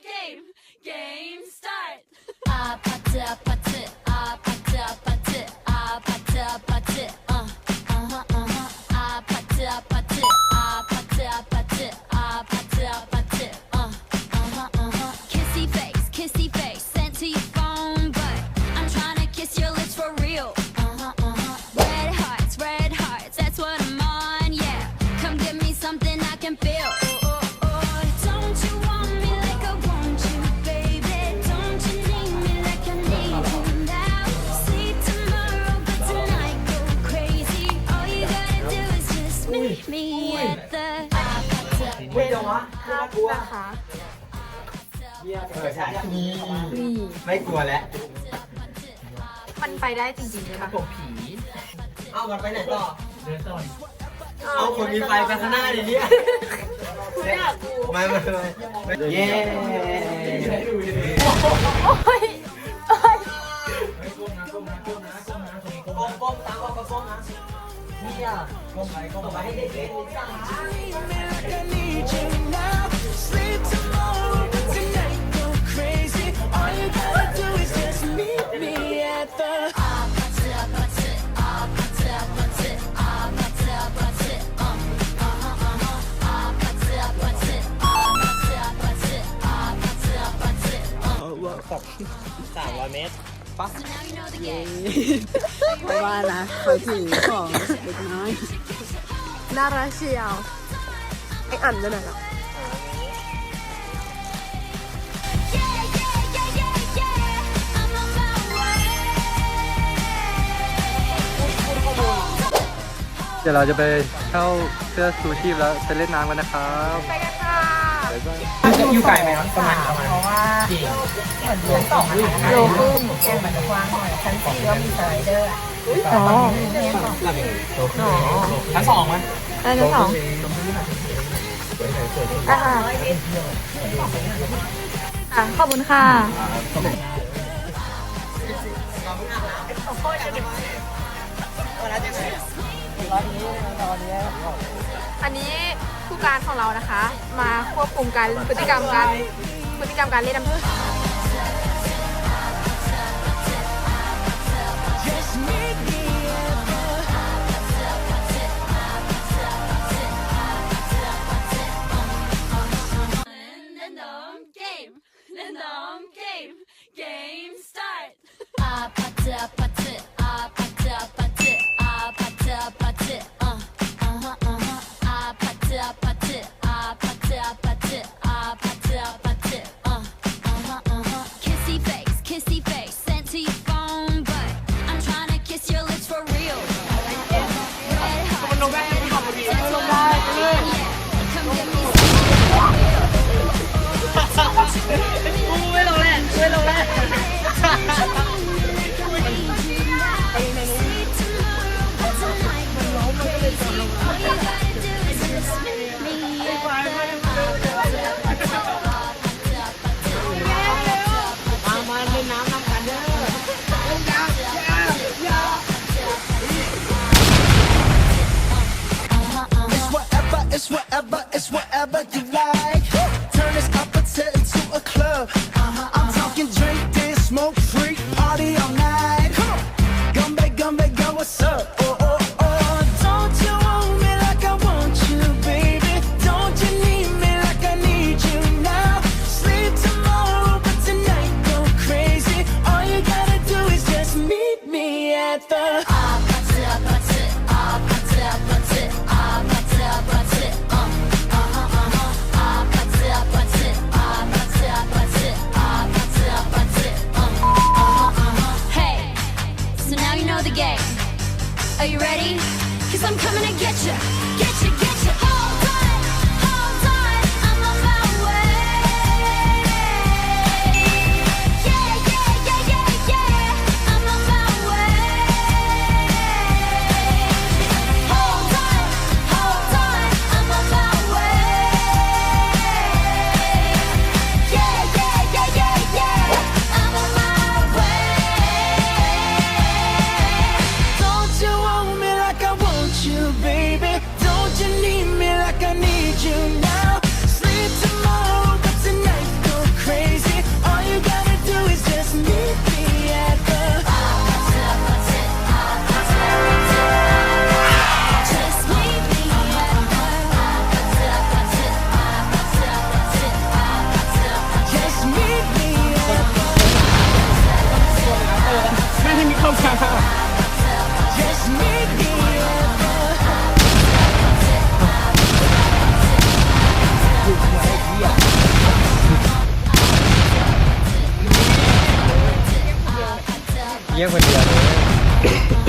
Game start. 아파트 아파트 아파트 아파트 아파트 아파트 아파트 아파트 아파트 아파트 아파트 아파트 kissy face sent to your phone but I'm trying to kiss your lips for real red hearts that's what I'm on yeah come give me something I can feel don't you want me like I want you baby don't you need me like I need you now sleep tomorrow but tonight go crazy all you gotta do is just meet me at the ไม่จังวะ ภาพนะคะ ใช่ไม่กลัวแล้ว มันไปได้จริงๆเลยปะ ผมผีเอามันไปไหนต่อเดินต่อเอาคนมีไฟไปข้างหน้าดิเนี่ยไม่เย้โอ้ยก้มตามก้มนะเนี่ยก้มไปให้เด็กๆ300 เมตรปะเพราะว่านะเขาถึงของเด็กน้อยน่ารักเชียวไอ้อ่านด้วยหน่อยหรอเดี๋ยวเราจะไปเข้าเสื้อชูชีพแล้วไปเล่นน้ำกันนะครับไปกันค่ะอยู่ไกลไหมครับประมาณเพราะว่าเหมือนชั้น2โลครึ่งแกงมันจะกว้างหน่อยชั้น4ก็มีสไลเดอร์อ๋อชั้น2มั้ยชั้น2ขอบคุณค่ะอันนี้ผู้การของเรานะคะ มาควบคุมการพฤติกรรมการเล่นน้ำผึ้งGame start. 아파트 아파트 아파트 아파트 아파트 아파트 아파트 아파트 아파트 아파트 아파트 아파트 kissy face sent to your phone but I'm trying to kiss your lips for real red hearts that's what I'm on yeah come give me something เยี่ยมคนเดียวเลย